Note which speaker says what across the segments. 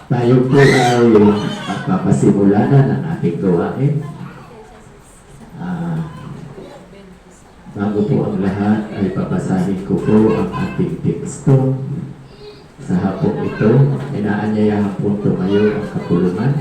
Speaker 1: Tayo po ay papasimula na ng ating gawain. Bago po ang lahat ay papasahin ko po ang ating teksto. Sa hapong ito, inaanyayahan po tumayo ang kapulungan.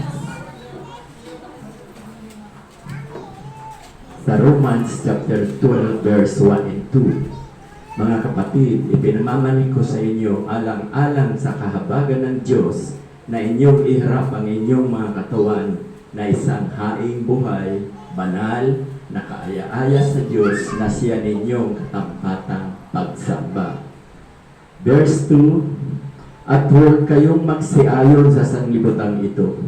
Speaker 1: Sa Romans chapter 12 verse 1 and 2. Mga kapatid, ipinamamanig ko sa inyo alang-alang sa kahabagan ng Diyos na inyong iharap ang inyong mga katawan na isang haing buhay, banal, na kaaya-aya sa Diyos na siya ninyong katampatang pagsamba. Verse 2, at huwag kayong magsiayon sa sanglibutang ito,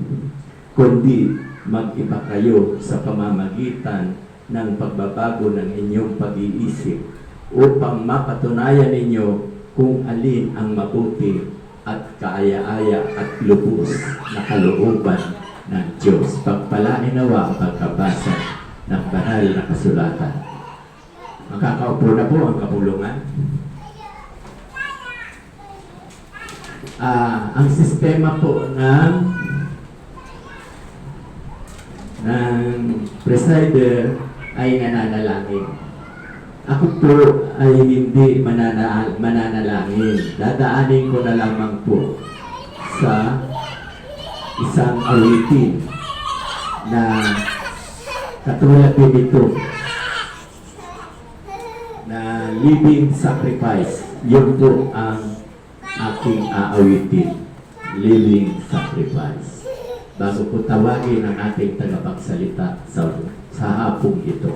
Speaker 1: kundi mag-iba kayo sa pamamagitan ng pagbabago ng inyong pag-iisip upang mapatunayan ninyo kung alin ang mabuti at kaaya-aya at lubos na kalooban ng Diyos. Pagpalain nawa ang pagkabasa ng banal na kasulatan. Makakaupo na po ang kapulungan. Ang sistema po ng presider ay nananalangin. Ako po ay hindi mananalangin. Dadaanin ko na lamang po sa isang awitin na katulad din ito na living sacrifice. Yun po ang aking aawitin. Living sacrifice. Bago po tawagin ang ating tagapagsalita sa hapong ito.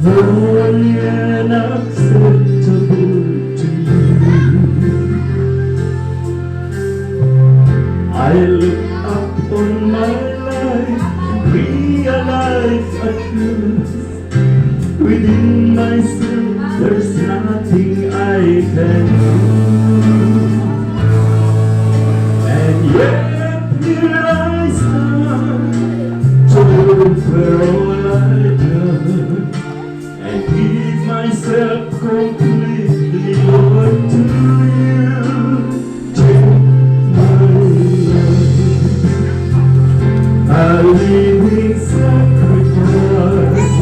Speaker 2: Holy and acceptable to you. I look up on my life and realize at last within myself there's nothing I can do. And yet here I stand to offer all I've done and give myself completely, Lord, to you. Take my life, a living sacrifice,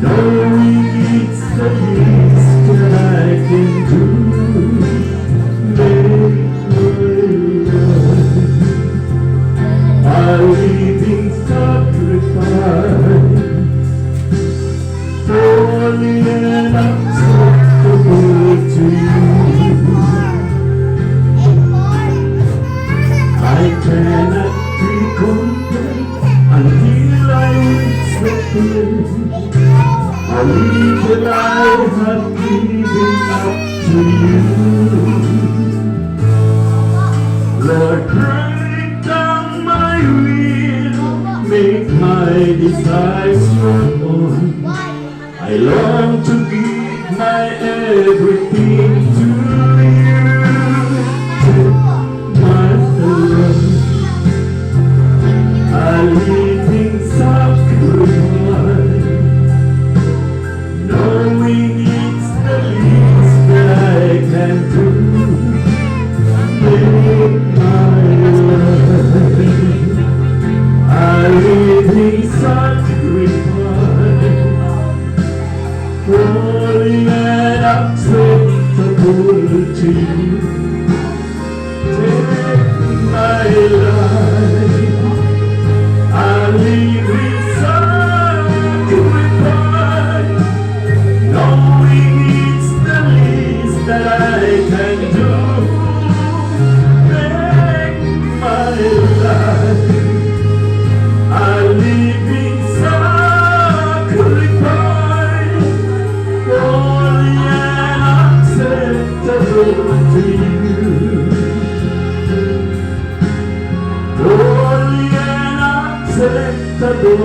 Speaker 2: knowing it's the least that I can do. Make my life a living sacrifice, holy and acceptable to you. I cannot be content until I reach the place I live the life I've given up to you. Lord, break down my will, make my desires your own. I long to give my everything to you. Take my life, a living sacrifice, knowing it's the least that I can do. Make my life a living sacrifice, holy and acceptable to you. Take my life, a living sacrifice, knowing it's the least that I can do. Take my life, a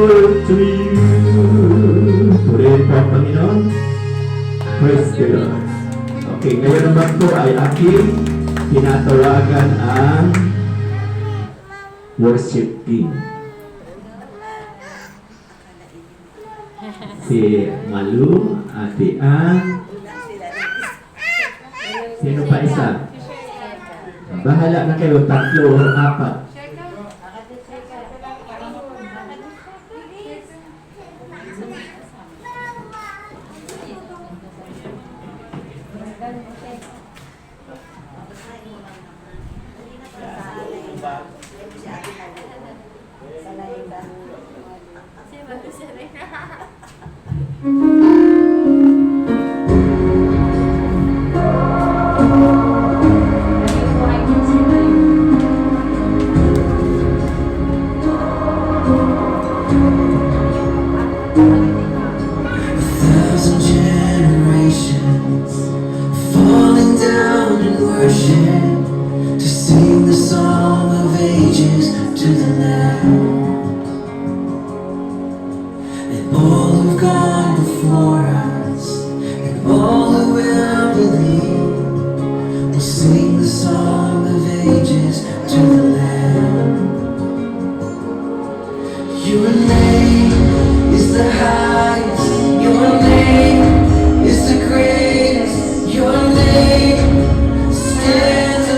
Speaker 1: grateful to you. Purihin po ang Panginoon. Praise the Lord. Okay, ngayon naman po ay aking tinatawagan ang worship team. Si Malu, Ate Ann, sino pa isa? Bahala na kayo, 3 o 4.
Speaker 3: Thousand generations falling down in worship to sing the song of ages to the Lamb. And all who've gone before us, and all who will believe, will sing the song of ages to the Lamb. Your name is the highest. Your name is the greatest. Your name stands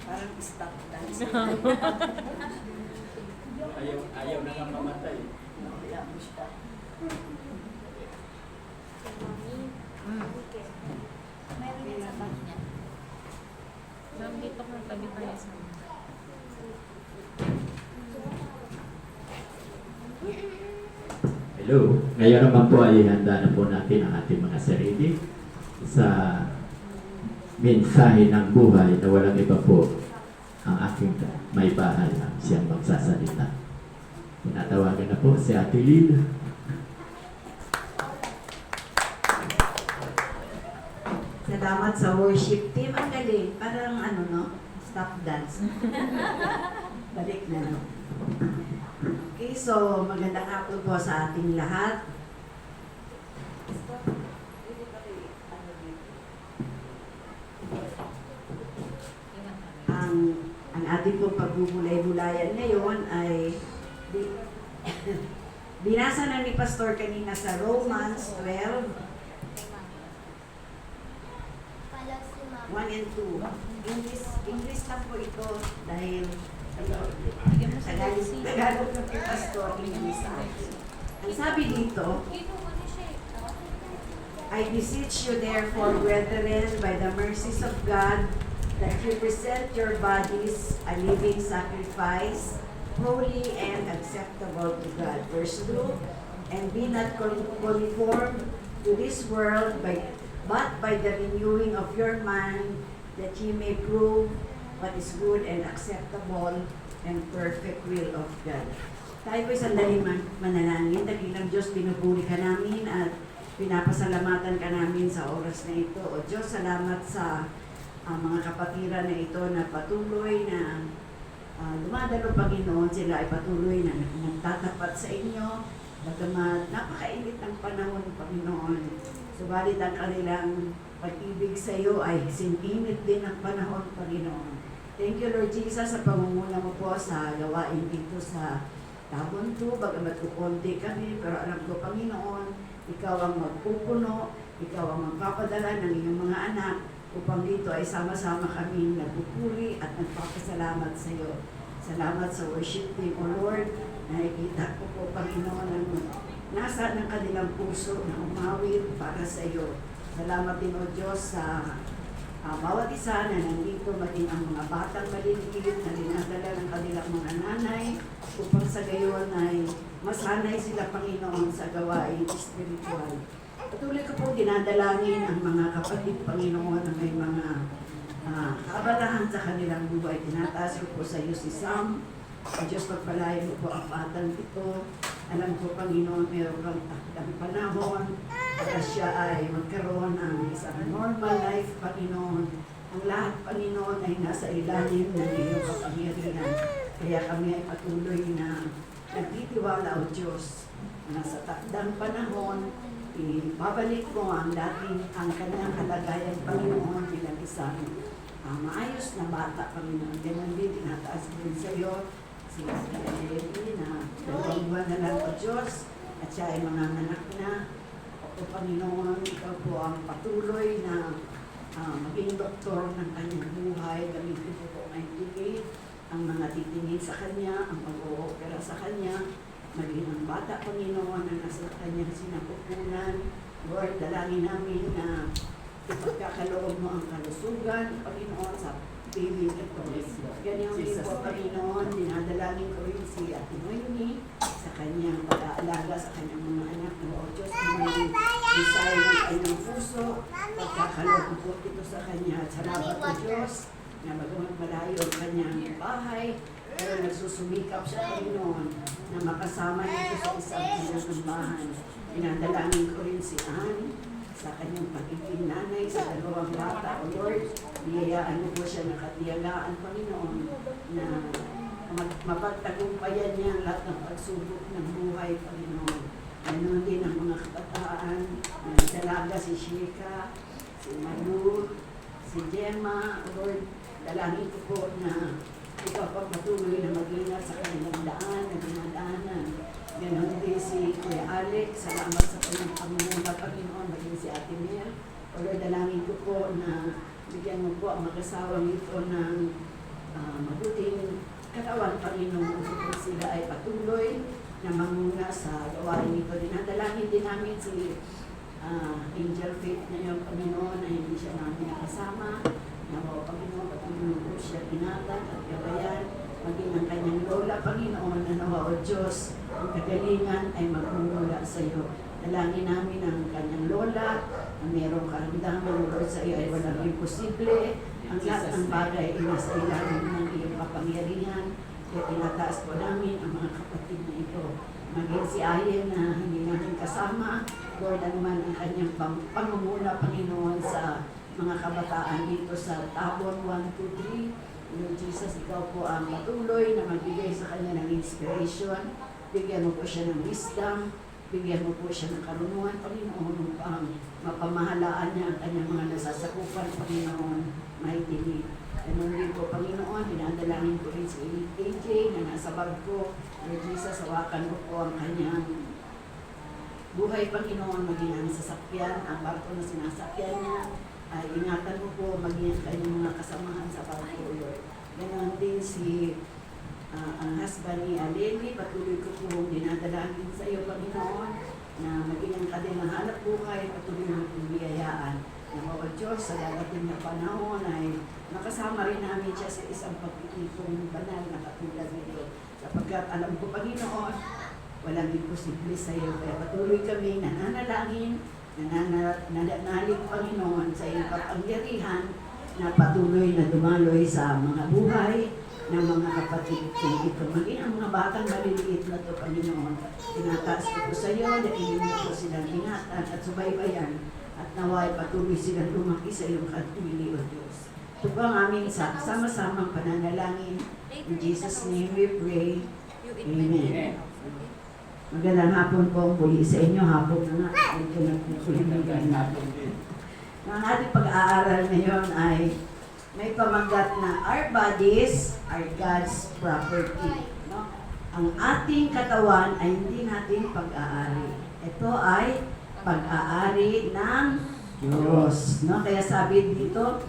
Speaker 4: Parang stop dance.
Speaker 1: Ayaw na nga mamatay.
Speaker 4: Kaya mo siya.
Speaker 5: Meron din sa bag niya.
Speaker 6: Ma'am, dito ka tabi tayo sa
Speaker 1: Hello. Ngayon naman po ay handa na po natin ang ating mga sarili sa mensahe ng buhay na walang iba po ang aking may bahay ang siyang magsasalita. Tinatawagan na po si Ate Lil.
Speaker 4: Salamat sa worship team. Ang galing. Parang ano, no? Stop dance. Balik na, no? Okay, so magandang hapon po sa ating lahat. Ang ating pong pagbubulay-bulayan ngayon ay binasa na ni Pastor kanina sa Romans 12, 1 and 2. English lang po ito dahil Tagalog ng Pastor, English sa akin. Ang sabi dito, I beseech you therefore, brethren, by the mercies of God, that you present your bodies a living sacrifice, holy and acceptable to God. Verse 2, and be not conformed to this world, but by the renewing of your mind, that ye may prove what is good and acceptable and perfect will of God. Tayo po sandali manalangin. Dakilang Diyos, pinupuri ka namin at pinapasalamatan ka namin sa oras na ito. O Diyos, salamat sa mga kapatiran na ito na patuloy na dumadalo, Panginoon. Sila ay patuloy na nagtatapat sa inyo. Bagamat napakainit ng panahon, Panginoon. Subalit ang kanilang pag-ibig sa iyo ay sinimit din ang panahon, Panginoon. Thank you, Lord Jesus, sa pangunguna mo po sa gawain dito sa Tabon 2. Bagamat kukunti kami, pero alam ko, Panginoon, ikaw ang magpupuno, ikaw ang magpapadala ng iyong mga anak upang dito ay sama-sama kami nagpupuri at nagpapasalamat sa iyo. Salamat sa worship team, O Lord. Nakikita ko po, Panginoon, ang nasa ng kanilang puso na umawit para sa iyo. Salamat din, O Diyos, sa bawat isa na nandito, maging ang mga batang maliliit na dinadala ng kanilang mga nanay upang sa gayon ay masanay sila, Panginoon, sa gawain espiritual. Patuloy ko po dinadalangin ang mga kapatid, Panginoon, na may mga kaabalahan sa kanilang buhay. Tinataas ko po sa iyo si Sam. O Diyos, pagpalain mo po ang batang ito. Alam ko, Panginoon, meron kang takdang panahon para siya ay magkaroon ng isang normal life, Panginoon. Ang lahat, Panginoon, ay nasa ilalim ng iyong kapangyarihan. Kaya kami ay patuloy na nagtitiwala, O Diyos, na sa takdang panahon, ibabalik mo ang ang kanyang kalagayan, Panginoon, bilang isang maayos na bata, Panginoon. Ganun din, tinataas din sa iyo si Levi na 2 buwan na lang, O Diyos, at siya ay mga anak na. O Panginoon, ikaw po ang patuloy na maging doktor ng kanyang buhay. Gamitin po po ngayon ang mga titingin sa kanya, ang mag-oopera sa kanya, maging ang bata, Panginoon, na nasa kanyang sinapupunan. Lord, dalangin namin na ipagkakaloob mo ang kalusugan, Panginoon, sa baby ito. Ganyan din po, Panginoon, dinadalangin ko rin si Ate Noemi sa kanyang pag-aalaga sa kanyang mga anak. O Diyos, may desire ng kanyang puso, pagkakaloob po ito sa kanya. Salamat po, Diyos, na magamat malayo ang kanyang bahay, pero nagsusumikap siya, Panginoon, na makasama ito sa isang pinagumbahan. Dinadalangin ko rin si Anne sa kanyang pagiging nanay sa 2 bata. O Lord, biyayaan mo po siya ng katiyagaan, Panginoon, na mapagtagumpayan niya ang lahat ng pagsubok ng buhay, Panginoon. Ganoon din ang mga kabataan na dalaga, si Shika, si Malu, si Gemma. O Lord, dalangin ko po na ikaw pagpatuloy na mag-ingat sa kanilang daan na dinadaanan. Ganon din si Kuya Alex, salamat sa kanyang pangunguna, Panginoon, maging si Ate Mel. O Lord, dalangin ko po na bigyan mo po ang mag-asawang ito ng mabuting katawan, Panginoon, upang sila ay patuloy na manguna sa gawain nito. Dinadalangin din namin si Angel Faith ngayon, Panginoon, na hindi siya namin nakasama. Nawa, Panginoon, patuloy po siya ingatan at gabayan. Maging ang kanyang lola, Panginoon, na nawa, O Diyos, ang kagalingan ay magmumula sa iyo. Dalangin namin ang kanyang lola, na mayroong karamdaman, Lord, sa iyo ay walang imposible. Ang lahat ng bagay ay nasa ilalim ng iyong kapangyarihan. Kaya tinataas po namin ang mga kapatid na ito. Maging si Ayen na hindi namin kasama, Lord, naman ang kanyang pangunguna, Panginoon, sa mga kabataan dito sa Tabon 1, 2, 3. Lord Jesus, ikaw po ang patuloy na magbigay sa kanya ng inspiration. Bigyan mo po siya ng wisdom. Bigyan mo po siya ng karunungan, Panginoon, upang mapamahalaan niya ang kanyang mga nasasakupan, Panginoon, maitili. Ganun din po, Panginoon, dinadalangin ko rin si AJ na nasa bag ko. Lord Jesus, hawakan mo po ang kanyang buhay, Panginoon, maging ang sasakyan, ang barko na sinasakyan niya. Ay ingatan mo po maging ang kanyang mga kasamahan sa barko, Lord. Ganun din si ang husband ni Aleni, patuloy ko po dinadalangin sa iyo, Panginoon, na maging ang kanilang hanap buhay, patuloy mo pong biyayaan. Na O Diyos, sa darating na panahon ay makasama rin namin siya sa isang pagtitipong banal na katulad nito. Sapagkat alam ko, Panginoon, walang imposible sa iyo. Kaya patuloy kami nananalangin, nananalig, Panginoon, sa iyong kapangyarihan na patuloy na dumaloy sa mga buhay ng mga kapatid kong ito. Maging ang mga batang maliliit na ito, Panginoon, tinataas ko po sa iyo, nakinig mo po silang ingatan at subaybayan at naway patuloy silang lumaki sa iyong katili, O Diyos. Ito po ang aming sama-samang pananalangin. In Jesus' name we pray. Amen. Magandang hapon po muli sa inyo. Hapon na nga. Ito na po kulimugan natin. Ang ating pag-aaral ngayon ay may pamagat na our bodies are God's property. No? Ang ating katawan ay hindi natin pag-aari. Ito ay pag-aari ng Diyos. No? Kaya sabi dito,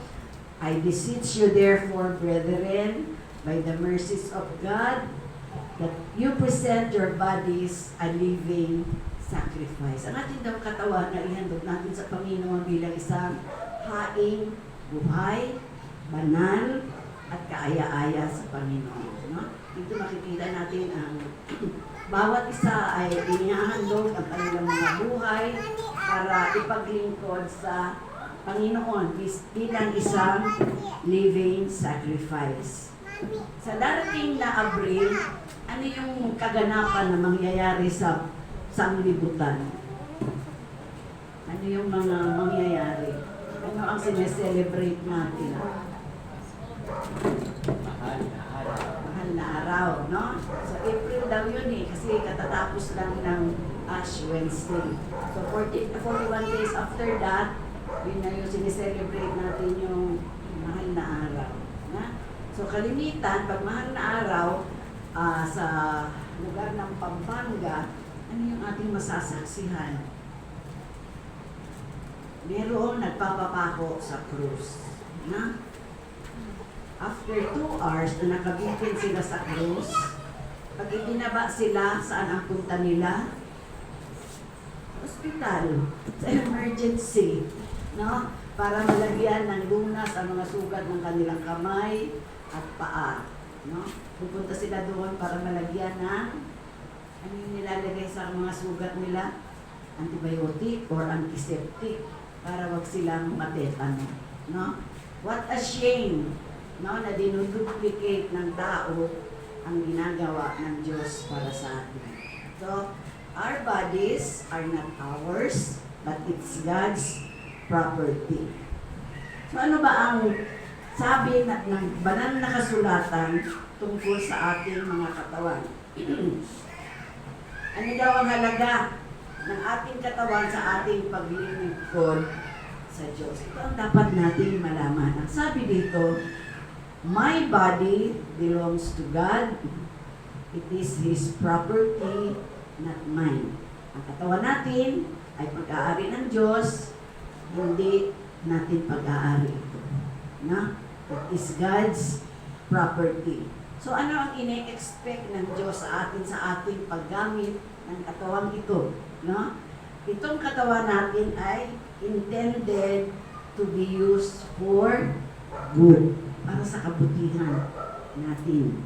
Speaker 4: I beseech you therefore, brethren, by the mercies of God, that you present your bodies a living sacrifice. Ang ating daw katawan na ihandog natin sa Panginoon bilang isang haing buhay, banal, at kaaya-aya sa Panginoon. No? Dito makikita natin ang bawat isa ay inihahandog ang kanilang mga buhay para ipaglingkod sa Panginoon bilang isang living sacrifice. Sa darating na Abril, ano yung kaganapan na mangyayari sa sanglibutan? Ano yung mga mangyayari? Ano ang sineselebrate natin? Mahal na araw, no? So, April daw yun kasi katatapos lang ng Ash Wednesday. So, 41 days after that, yun na yung sineselebrate natin yung mahal na araw. Na? So, kalimitan, pag mahal na araw, sa lugar ng Pampanga, ano yung ating masasaksihan? Meron nagpapapako sa krus. Na? After 2 hours na nakabitin sila sa krus, pag ibinaba sila, saan ang punta nila? Hospital, sa emergency, no? Para malagyan ng lunas ang mga sugat ng kanilang kamay at paa. No? Pupunta sila doon para malagyan ng ano yung nilalagay sa mga sugat nila? Antibiotic or antiseptic para wag silang matetano. No? What a shame, no, na dinuduplicate ng tao ang ginagawa ng Diyos para sa atin. So, our bodies are not ours, but it's God's property. So, ano ba ang sabi ng banal na kasulatan tungkol sa ating mga katawan? Ano daw ang halaga ng ating katawan sa ating paglilingkod sa Diyos? Ito ang dapat nating malaman. Ang sabi dito, my body belongs to God. It is His property, not mine. Ang katawan natin ay pag-aari ng Diyos, hindi natin pag-aari ito. Na? It is God's property. So ano ang ine-expect ng Diyos sa atin sa ating paggamit ng katawang ito? No? Itong katawan natin ay intended to be used for good, para sa kabutihan natin,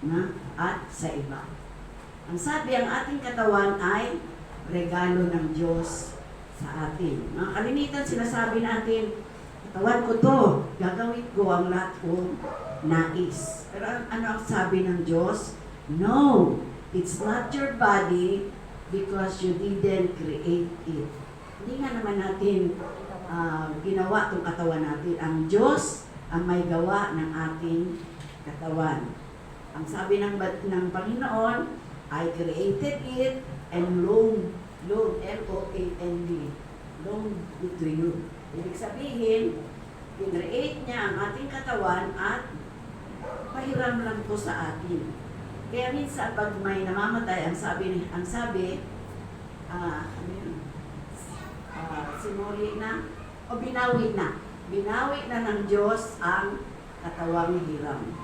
Speaker 4: na at sa iba. Ang sabi, ang ating katawan ay regalo ng Diyos sa atin. Mga kalimitan, sinasabi natin, katawan ko to, gagawin ko ang lahat kong nais. Pero ano ang sabi ng Diyos? No, it's not your body because you didn't create it. Hindi nga naman natin ginawa itong katawan natin. Ang Diyos ang may gawa ng ating katawan. Ang sabi ng Panginoon, I created it and loaned, L-O-A-N-D, loaned it to you. Ibig sabihin, in-create niya ang ating katawan at pahiram lang po sa atin. Kaya minsan pag may namamatay, ang sabi, sinuli na, o binawi na. Binawi na ng Diyos ang katawang hiram.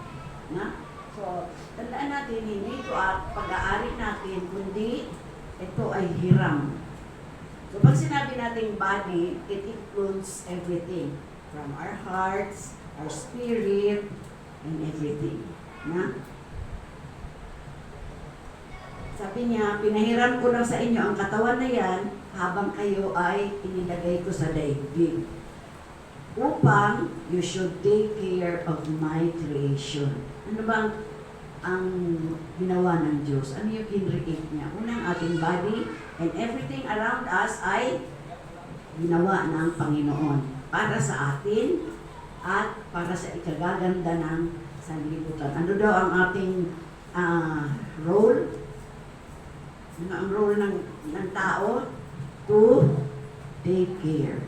Speaker 4: Na? So, tandaan natin, hindi ito at pag-aari natin, kundi ito ay hiram. So, pag sinabi nating body, it includes everything. From our hearts, our spirit, and everything. Na? Sabi niya, pinahiram ko lang sa inyo ang katawan na yan habang kayo ay inilagay ko sa daigdig. Upang you should take care of my creation. Ano bang ang ginawa ng Diyos? Ano yung in-create niya? Unang ating body and everything around us ay ginawa ng Panginoon para sa atin at para sa ikagaganda ng sanlibutan. Ano daw ang ating role? Ano ang role ng tao? To take care.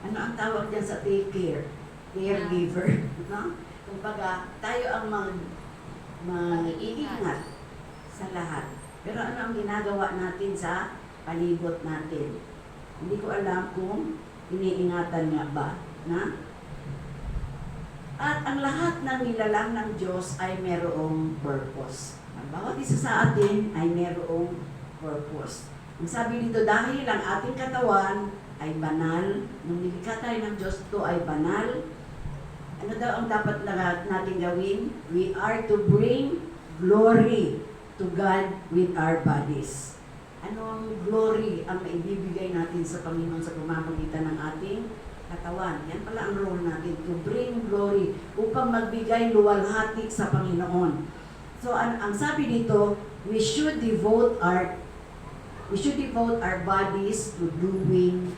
Speaker 4: Ano ang tawag dyan sa take care? Caregiver. No? Kumbaga, tayo ang mag-iingat sa lahat. Pero ano ang ginagawa natin sa palibot natin? Hindi ko alam kung iniingatan nga ba. Na? At ang lahat ng nilalang ng Diyos ay merong purpose. Ang bawat isa sa atin ay merong purpose. Ang sabi dito, dahil ang ating katawan ay banal, nung nilikha tayo ng Diyos, ito ay banal. Ano daw ang dapat natin gawin? We are to bring glory to God with our bodies. Ano ang glory ang maibibigay natin sa Panginoon sa pamamagitan ng ating katawan? Yan pala ang role natin, to bring glory, upang magbigay luwalhati sa Panginoon. So, ang sabi dito, we should devote our bodies to doing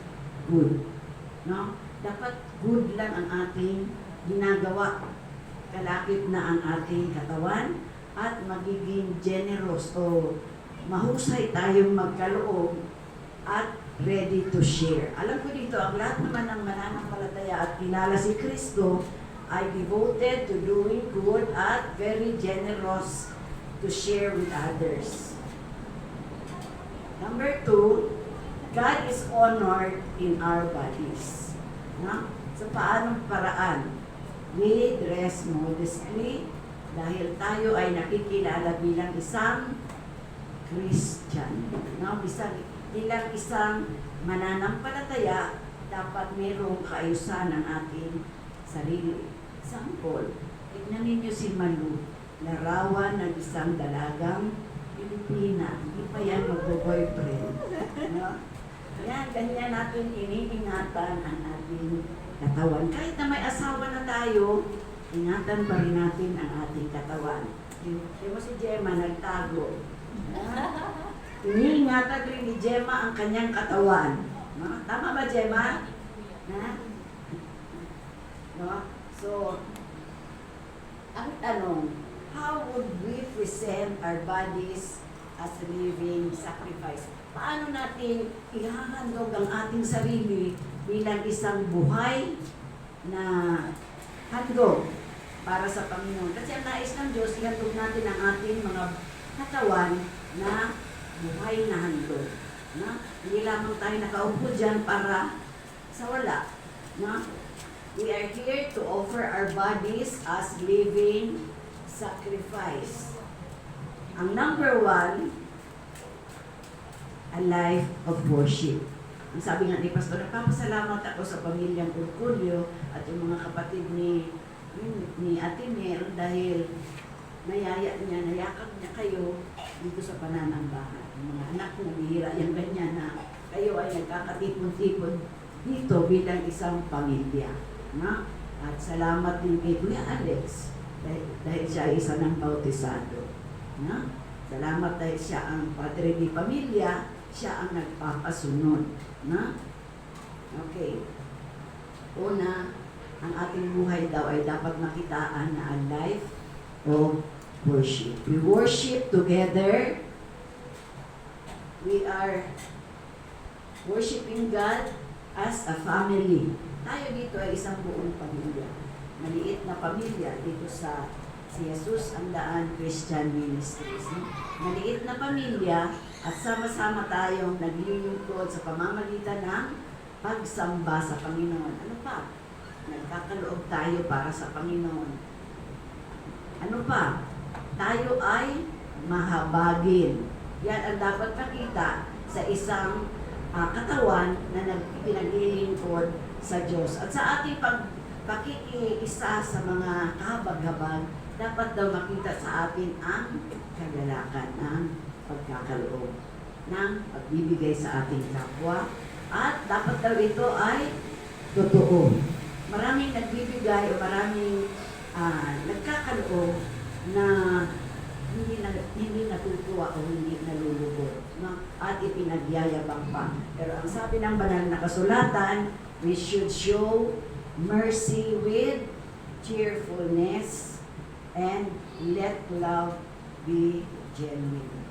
Speaker 4: good. No? Dapat good lang ang ating ginagawa. Kalakip na ang ating katawan at magiging generous o mahusay tayong magkaloob at ready to share. Alam ko dito, ang lahat naman ng mananampalataya at kilala si Kristo ay devoted to doing good at very generous to share with others. Number 2, God is honored in our bodies. No? Sa paanong paraan? We dress modestly dahil tayo ay nakikilala bilang isang Christian. No? Bilang isang mananampalataya, dapat mayroong kaayusan ng ating sarili. Example, tignan ninyo si Malu, larawan ng isang dalagang Pilipina. Hindi pa yan mag-boyfriend. No? Yan, ganyan natin iniingatan ang ating katawan. Kahit na may asawa na tayo, ingatan pa rin natin ang ating katawan. Di mo si Gemma nagtago. Iniingatan rin ni Gemma ang kanyang katawan. No? Tama ba, Gemma? Na? No? So, ang tanong, how would we present our bodies as a living sacrifice? Paano natin ihahandog ang ating sarili bilang isang buhay na handog para sa Panginoon? Kasi ang nais ng Diyos, ihandog natin ang ating mga katawan na buhay na handog. Na? Hindi lamang tayo nakaupo dyan para sa wala. Na? We are here to offer our bodies as living sacrifice. Ang number one, a life of worship. Ang sabi nga ni Pastor, nagpapasalamat ako sa pamilyang Urculio at yung mga kapatid ni Ate Mel dahil nayaya niya, nayakap niya kayo dito sa pananambahan. Yung mga anak ko nabihira yung ganyan na kayo ay nagkakatipon-tipon dito bilang isang pamilya. Na? At salamat din kay Kuya Alex dahil siya ay isa ng bautisado. Na? Salamat dahil siya ang padre ni pamilya, siya ang nagpapasunod. Na? Okay. Una, ang ating buhay daw ay dapat makitaan na a life of worship. We worship together. We are worshiping God as a family. Tayo dito ay isang buong pamilya. Maliit na pamilya dito sa si Jesus ang Daan Christian Ministries. No? Maliit na pamilya at sama-sama tayong naglilingkod sa pamamagitan ng pagsamba sa Panginoon. Ano pa? Nagkakaloob tayo para sa Panginoon. Ano pa? Tayo ay mahabagin. Yan ang dapat makita sa isang katawan na pinaglilingkod sa Diyos. At sa ating pakikiisa sa mga kahabag-habag, dapat daw makita sa atin ang kagalakan ng pagkakaloob, ng pagbibigay sa ating kapwa, at dapat daw ito ay totoo. Maraming nagbibigay o maraming nagkakaloob na hindi natutuwa o hindi nalulubog, no? At ipinagyayabang pa. Pero ang sabi ng banal na kasulatan, we should show mercy with cheerfulness and let love be genuine.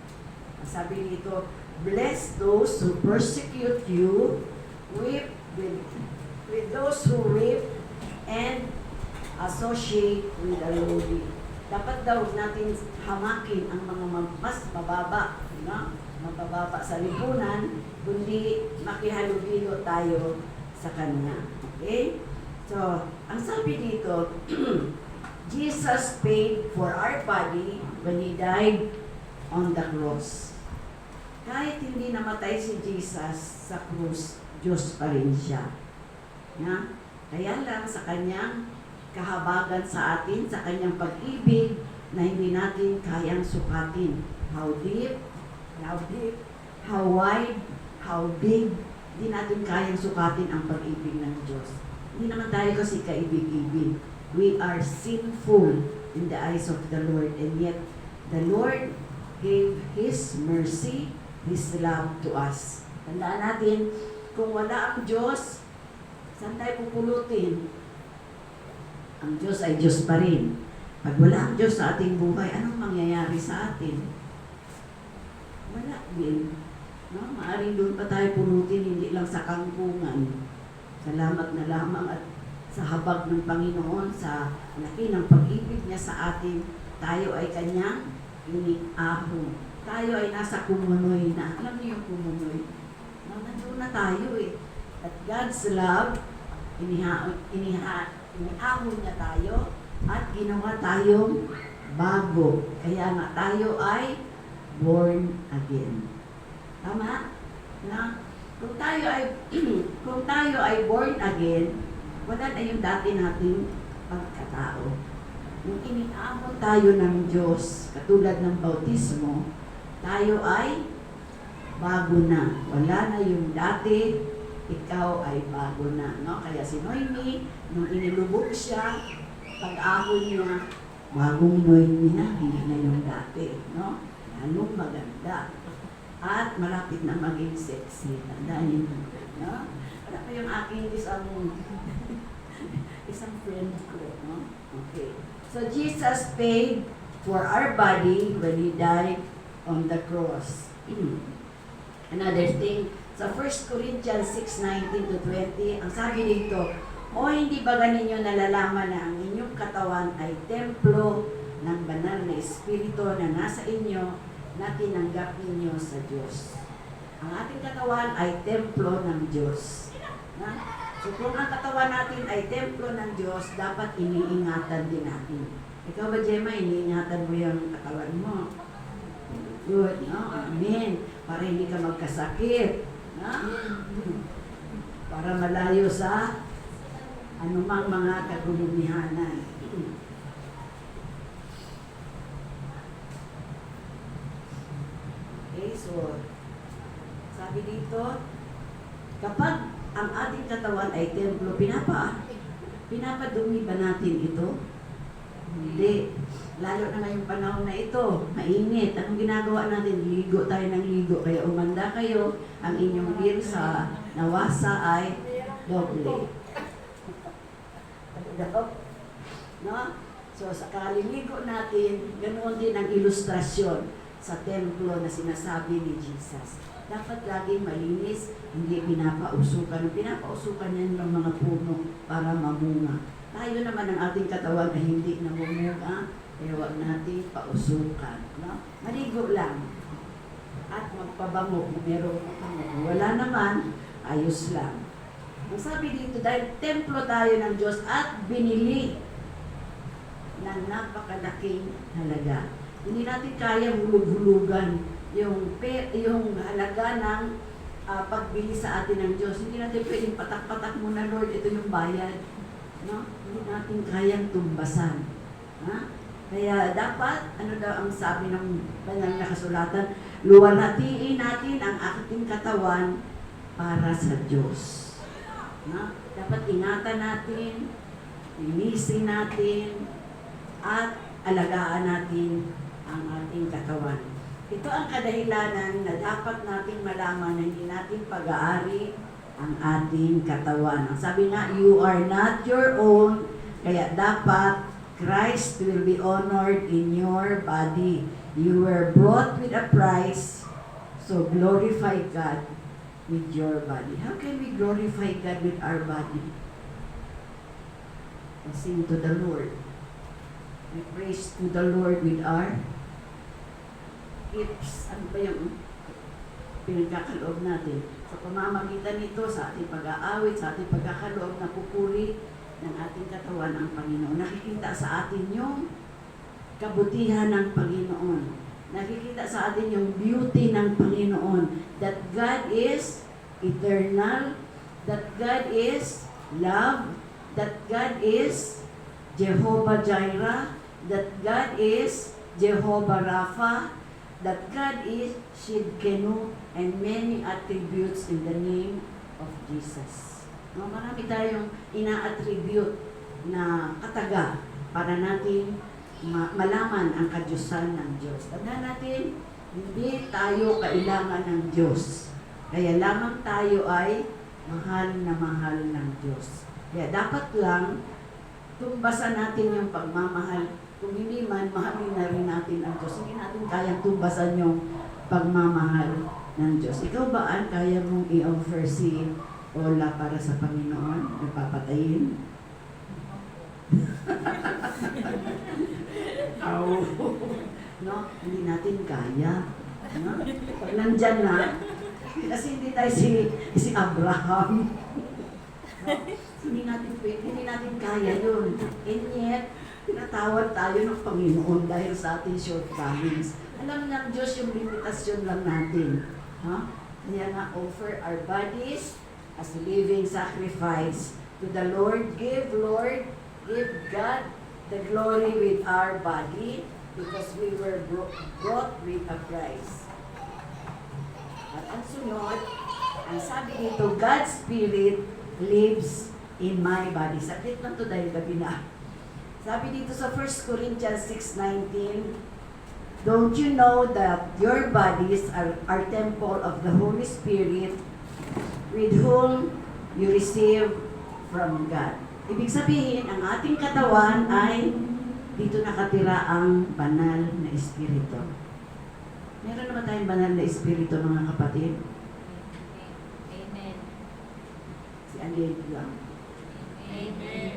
Speaker 4: Ang sabi nito, bless those who persecute you, weep with those who weep, and associate with the lowly. Dapat daw natin hamakin ang mga mas mababa, no? Mabababa sa lipunan, kundi makihalubilo tayo sa Kanya. Okay? So, ang sabi dito, Jesus paid for our body when He died on the cross. Kahit hindi namatay si Jesus sa krus, Diyos pa rin siya. Na? Kaya lang sa Kanyang kahabagan sa atin, sa Kanyang pag-ibig na hindi natin kayang sukatin. How deep, how wide, how big, hindi natin kayang sukatin ang pag-ibig ng Diyos. Hindi naman tayo kasi kaibig-ibig. We are sinful in the eyes of the Lord, and yet the Lord gave His mercy, His love to us. Tandaan natin, kung wala ang Diyos, saan tayo pupulutin? Ang Diyos ay Diyos pa rin. Pag wala ang Diyos sa ating buhay, anong mangyayari sa atin? Wala din. No? Maaring doon pa tayo pulutin, hindi lang sa kangkungan. Salamat na lamang at sa habag ng Panginoon, sa laki ng pag-ibig niya sa atin, tayo ay Kanyang iniahon. Tayo ay nasa kumunoy na. Alam niyo yung kumunoy? No, nandun na tayo eh. At God's love, iniahon niya tayo at ginawa tayong bago. Kaya nga tayo ay born again. Tama? Na kung tayo ay born again, wala na yung dati nating pagkatao. Nung iniahon tayo ng Diyos, katulad ng bautismo, tayo ay bago na. Wala na yung dati, ikaw ay bago na. No? Kaya si Noemi, nung inilubog siya, pag-ahon niya, bagong Noemi na, hindi na yung dati. No? Anong maganda. At malapit na maging sexy. Tandaan niyo. No? Wala pa yung aking isang friend ko. No? Okay. So Jesus paid for our body when He died on the cross. Another thing, sa 1 Corinthians 6:19-20, ang sabi dito, o hindi ba ganinyo nalalaman na ang inyong katawan ay templo ng banal na Espiritu na nasa inyo na tinanggap ninyo sa Diyos. Ang ating katawan ay templo ng Diyos. Na? So kung ang katawan natin ay templo ng Diyos, dapat iniingatan din natin. Ikaw ba, Gemma, iniingatan mo yung katawan mo? Good, no? Amen. Para hindi ka magkasakit. No? Para malayo sa anumang mga kagulumihanan. Okay, so sabi dito, kapag ang ating katawan ay templo, pinapadumi ba natin ito? Hindi. Lalo na ngayong panahon na ito, mainit. Anong ginagawa natin? Ligo tayo ng ligo. Kaya umanda kayo, ang inyong birsa nawasa ay doble. No? So sa kaliligo natin, ganoon din ang ilustrasyon sa templo na sinasabi ni Jesus. Dapat laging malinis, hindi pinapausukan. Pinapausukan yan ng mga puno para mamunga. Tayo naman ang ating katawan ay hindi namumunga, kaya huwag natin pausukan. No? Maligo lang. At magpabango kung merong pabango. Wala naman, ayos lang. Ang sabi dito, dahil templo tayo ng Diyos at binili ng napakalaking halaga. Hindi natin kaya hulug-hulugan yung halaga ng pagbili sa atin ng Diyos. Hindi natin pwedeng patak-patak muna, Lord, ito yung bayad. No? Hindi natin kayang tumbasan. Ha? Kaya dapat, ano daw ang sabi ng banal na kasulatan, luwalhatiin natin ang ating katawan para sa Diyos. No? Dapat ingatan natin, linisin natin, at alagaan natin ang ating katawan. Ito ang kadahilanan na dapat nating malaman na hindi natin pag-aari ang ating katawan. Ang sabi nga, you are not your own, kaya dapat Christ will be honored in your body. You were bought with a price, so glorify God with your body. How can we glorify God with our body? We sing to the Lord. We praise to the Lord with our hips. Ano ba yung pinagkakaloob natin? Sa pamamagitan nito, sa ating pag-aawit, sa ating pagkakaloob, napupuri ng ating katawan ang Panginoon. Nakikita sa atin yung kabutihan ng Panginoon. Nakikita sa atin yung beauty ng Panginoon. That God is eternal. That God is love. That God is Jehovah Jireh. That God is Jehovah Rapha. That God is Shidkenu, and many attributes in the name of Jesus. No, marami tayong ina-attribute na kataga para natin malaman ang kadyusan ng Diyos. Tandaan natin, hindi tayo kailangan ng Diyos. Kaya lamang tayo ay mahal na mahal ng Diyos. Kaya dapat lang tumbasan natin yung pagmamahal. Kung hindi man, mahalin na rin natin ang Diyos. Hindi natin kayang tumbasan yung pagmamahal ng Diyos. Ikaw ba, kaya mong i-offer si Ola para sa Panginoon? Nagpapatayin? No? Hindi natin kaya. No? Pag nandyan na, kasi hindi tayo si Abraham. No? Hindi natin kaya yun. And yet, tinatawad tayo ng Panginoon dahil sa ating shortcomings. Alam ng Diyos yung limitasyon lang natin. Ha? Kaya nga, offer our bodies as a living sacrifice to the Lord. Give God the glory with our body because we were brought with a price. At ang sunod, ang sabi dito, God's Spirit lives in my body. Sakit lang to dahil gabi na. Sabi dito sa 1 Corinthians 6:19, don't you know that your bodies are temple of the Holy Spirit with whom you receive from God? Ibig sabihin, ang ating katawan ay dito nakatira ang banal na Espiritu. Meron naman tayong banal na Espiritu, mga kapatid.
Speaker 5: Amen.
Speaker 4: Si Andy lang.
Speaker 5: Amen.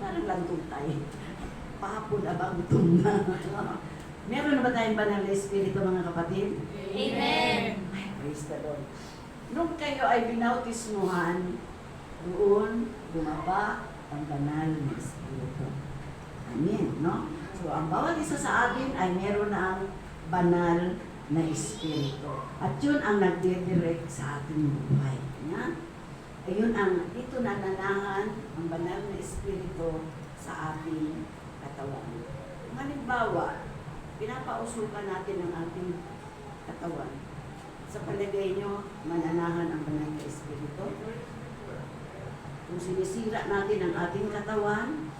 Speaker 4: Parang lantong tayo. Pahapon abang gutom na. Meron na ba tayong banal na Espiritu, mga kapatid?
Speaker 5: Amen.
Speaker 4: Ay, praise the Lord. Nung kayo ay binautismuhan, doon bumaba ang banal na Espiritu. Amen, no? So, ang bawat isa sa atin ay meron ng banal na Espiritu. At yun ang nagdidirect sa ating buhay. Ya? Ayun ang, dito nananahan ang banal na Espiritu sa ating katawan. Halimbawa, pinapausukan natin ang ating katawan. Sa palagay nyo, mananahan ang banal na Espiritu? Kung sinisira natin ang ating katawan,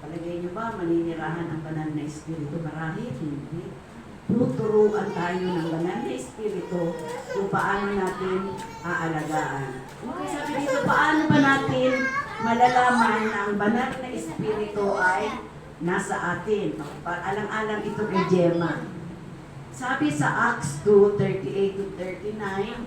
Speaker 4: palagay nyo ba maninirahan ang banal na Espiritu? Marahil hindi. Tuturuan tayo ng banal na Espiritu kung paano natin aalagaan. Okay, sabi dito, paano ba natin malalaman na ang banal na Espiritu ay nasa atin? Alang-alang ito kay Gemma. Sabi sa Acts 2:38-39,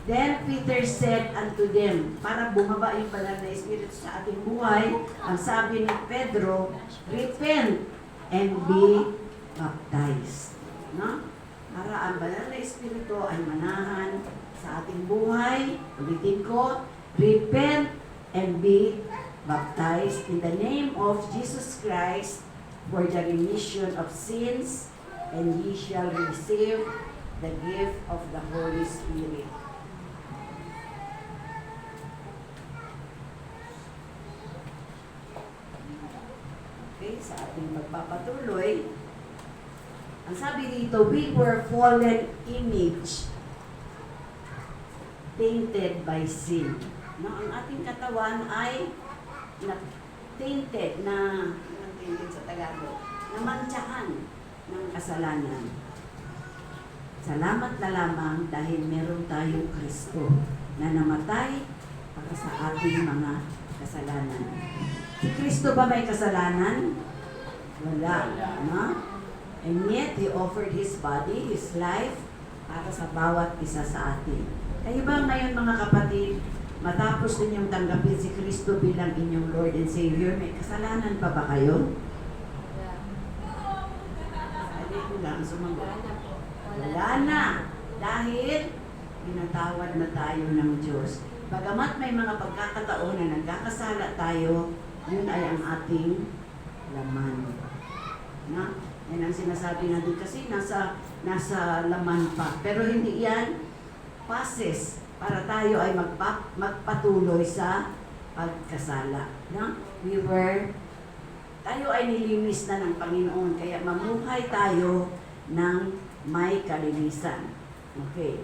Speaker 4: then Peter said unto them, para bumaba yung banal na Espiritu sa ating buhay, ang sabi ni Pedro, repent and be baptized. No? Para ang banal na Espiritu ay manahan sa ating buhay. Ulitin ko, repent and be baptized in the name of Jesus Christ for the remission of sins, and ye shall receive the gift of the Holy Spirit. Okay, sa ating pagpapatuloy, ang sabi dito, we were fallen image, tainted by sin. No, ang ating katawan ay tainted na, anong tainted sa Tagalog? Namantsahan ng kasalanan. Salamat na lamang dahil meron tayong Kristo na namatay para sa ating mga kasalanan. Si Kristo ba may kasalanan? Wala. No? And yet, He offered His body, His life, para sa bawat isa sa atin. Kayo ba ngayon mga kapatid, matapos ninyong tanggapin si Kristo bilang inyong Lord and Savior, may kasalanan pa ba kayo? Sabi ko lang, sumagot. Wala na. Dahil, pinatawad na tayo ng Diyos. Bagamat may mga pagkakataon na nagkakasala tayo, yun ay ang ating laman. Na? Yan ang sinasabi natin kasi nasa laman pa. Pero hindi yan passes para tayo ay magpatuloy sa pagkasala. No? Tayo ay nilinis na ng Panginoon, kaya mamuhay tayo ng may kalinisan. Okay.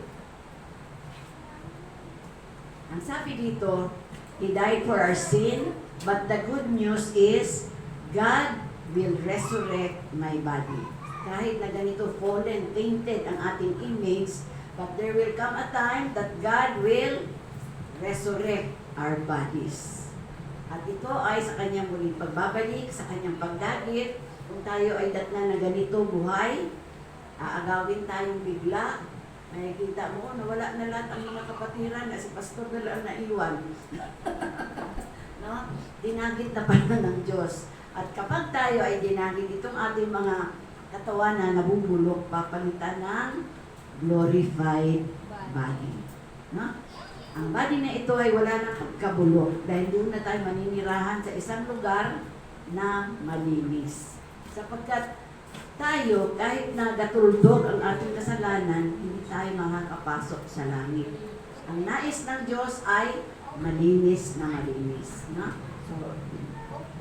Speaker 4: Ang sabi dito, He died for our sin, but the good news is, God will resurrect my body. Kahit na ganito fallen, tainted ang ating image, but there will come a time that God will resurrect our bodies. At ito ay sa kanyang muling pagbabalik, sa kanyang pagdagit. Kung tayo ay datna na ganito buhay, aagawin tayong bigla. Makikita mo, nawala na lahat ang mga kapatiran na si pastor na lang naiwan. No? Dinagit na pala ng Diyos. At kapag tayo ay dinagit, itong ating mga katawan na nabubulok, papalitan ng glorified body. No? Ang body na ito ay wala nang pagkabulok dahil doon na tayo maninirahan sa isang lugar na malinis. Sapagkat tayo, kahit na gatuldok ang ating kasalanan, hindi tayo makakapasok sa langit. Ang nais ng Diyos ay malinis na malinis. No? So,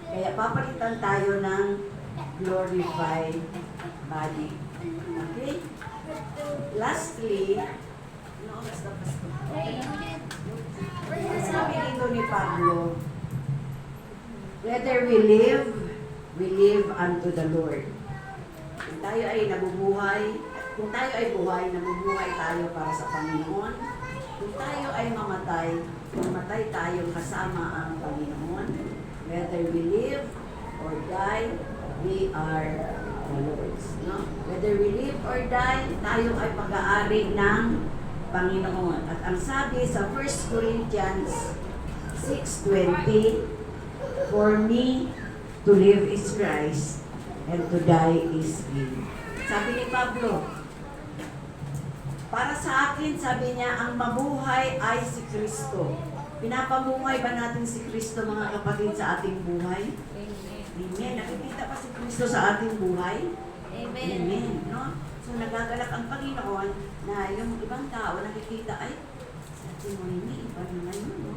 Speaker 4: kaya papalitan tayo ng glorified body. Okay? Lastly, no, basta. Sabi dito ni Pablo, whether we live unto the Lord. Kung tayo ay buhay, nabubuhay tayo para sa Panginoon. Kung tayo ay mamatay tayo kasama ang Panginoon. Whether we live or die, we are the Lord's. No? Whether we live or die, tayo ay pag-aari ng Panginoon. At ang sabi sa 1 Corinthians 6:20, for me to live is Christ, and to die is gain. Sabi ni Pablo, Para sa akin, sabi niya, ang mabuhay ay si Kristo. Pinapamuhay ba natin si Kristo, mga kapatid, sa ating buhay?
Speaker 5: Amen.
Speaker 4: Amen. Nakikita pa si Kristo sa ating buhay?
Speaker 5: Amen.
Speaker 4: Amen. No? So nagagalak ang Panginoon na yung ibang tao nakikita, ay, sa ating Noemi, iba na ngayon. No?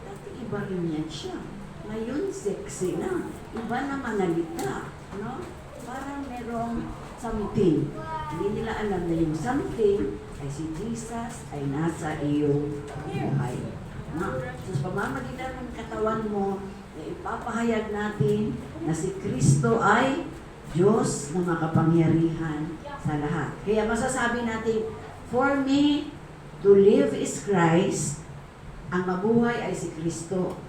Speaker 4: Dati iba rin yan siya. Ngayon, sexy na. Iba na manalita. No? Parang merong something. Hindi nila alam na yung something ay si Jesus ay nasa iyong buhay. No? So sa pamamagitan ng katawan mo, ipapahayag natin na si Kristo ay Diyos na makapangyarihan sa lahat. Kaya masasabi natin, for me, to live is Christ, ang mabuhay ay si Kristo,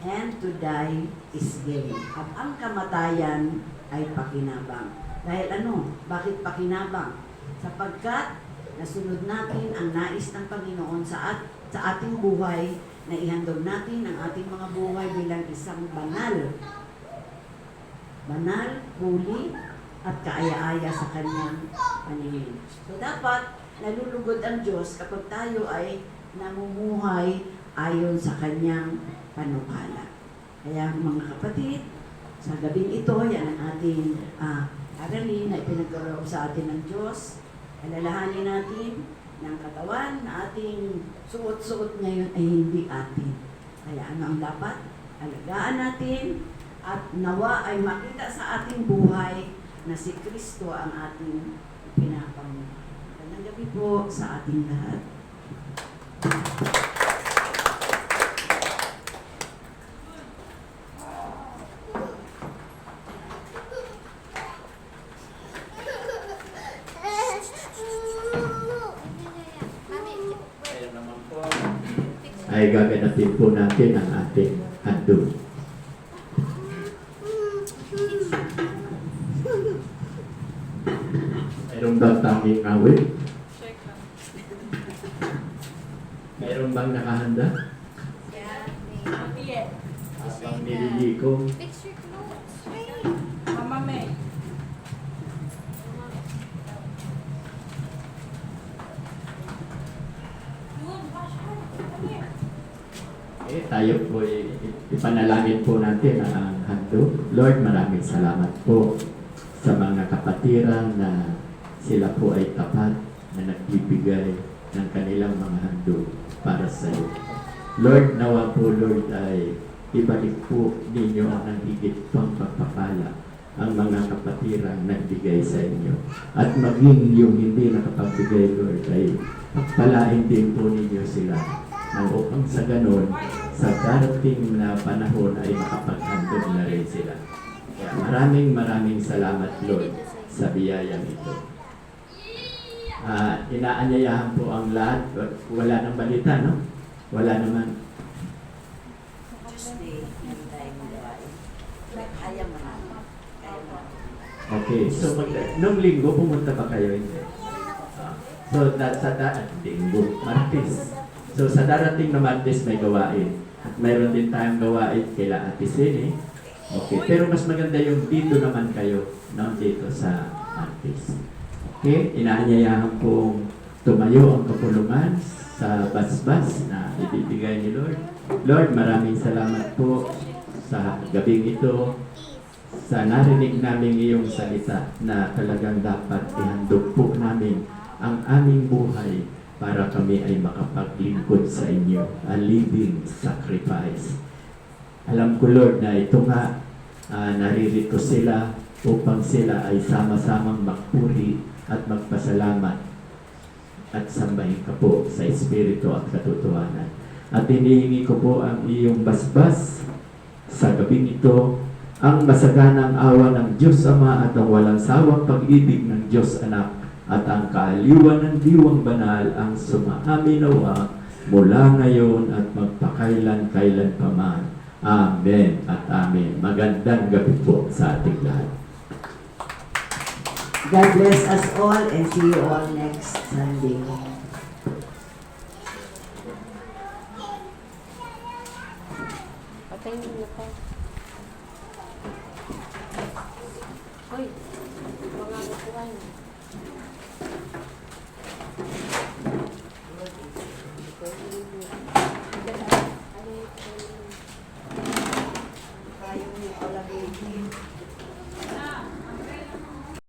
Speaker 4: and to die is gain. At ang kamatayan ay pakinabang. Dahil ano? Bakit pakinabang? Sapagkat nasunod natin ang nais ng Panginoon sa ating buhay, na ihandog natin ang ating mga buhay bilang isang banal, huli, at kaaya-aya sa Kanyang paningin. So dapat nalulugod ang Diyos kapag tayo ay namumuhay ayon sa Kanyang panukala. Kaya mga kapatid, sa gabing ito, yan ang ating aralin na ipinagkaroon sa atin ng Diyos. Alalahanin natin ng katawan na ating suot-suot ngayon ay hindi atin. Kaya ano ang dapat? Alagaan natin at nawa ay makita sa ating buhay na si Kristo ang ating pinapamuhay. Magandang gabi po sa ating lahat.
Speaker 1: Ay gaganapin po natin ang ating handog. Mayroon bang tanging awit?
Speaker 6: Check lang.
Speaker 1: Mayroon bang nakahanda?
Speaker 5: Yeah.
Speaker 1: Habang nililiko,
Speaker 5: Fix your clothes.
Speaker 6: Mama May.
Speaker 1: tayo po ipanalangin po natin ang handog. Lord, maraming salamat po sa mga kapatiran na sila po ay tapat na nagbibigay ng kanilang mga handog para sa iyo. Lord, nawa po Lord ay ibalik po ninyo ang higit pang pagpapala ang mga kapatirang nagbigay sa inyo. At maging yung hindi nakapagbigay, Lord, ay pagpalain din po ninyo sila na upang sa ganon, sa darating na panahon ay makapaghandog na rin sila. Kaya maraming salamat, Lord, sa biyayang ito. Inaanyayahan po ang lahat. Wala nang balita, no? Wala naman.
Speaker 4: Tuesday, hindi tayo magawain. Kaya mo na. Kaya mo na.
Speaker 1: Okay, so nung linggo pumunta pa kayo, hindi? So linggo, Martes. So sa darating na Martes may gawain. At mayroon din tayong gawain kila Ate Sini. Okay, pero mas maganda yung dito naman kayo, no? Dito sa Martes. Okay, inaanyayahan pong tumayo ang kapulungan sa basbas na ibibigay ni Lord. Lord, maraming salamat po sa gabing ito, sa narinig namin iyong salita na talagang dapat ihandog po namin ang aming buhay para kami ay makapaglingkod sa inyo, a living sacrifice. Alam ko, Lord, na ito nga, naririto sila upang sila ay sama-samang magpuri at magpasalamat at sambahin ka po sa Espiritu at katotohanan. At hinihingi ko po ang iyong basbas sa gabing ito, ang masaganang awa ng Diyos Ama at ang walang sawang pag-ibig ng Diyos Anak at ang kaaliwan ng Diwang Banal ang sumaaminawa mula ngayon at magpakailan-kailan pa man. Amen at amen. Magandang gabi po sa ating lahat.
Speaker 4: God bless us all and see you all next Sunday.
Speaker 5: Patayin mo pa. Hoy, mga nakuha niyo.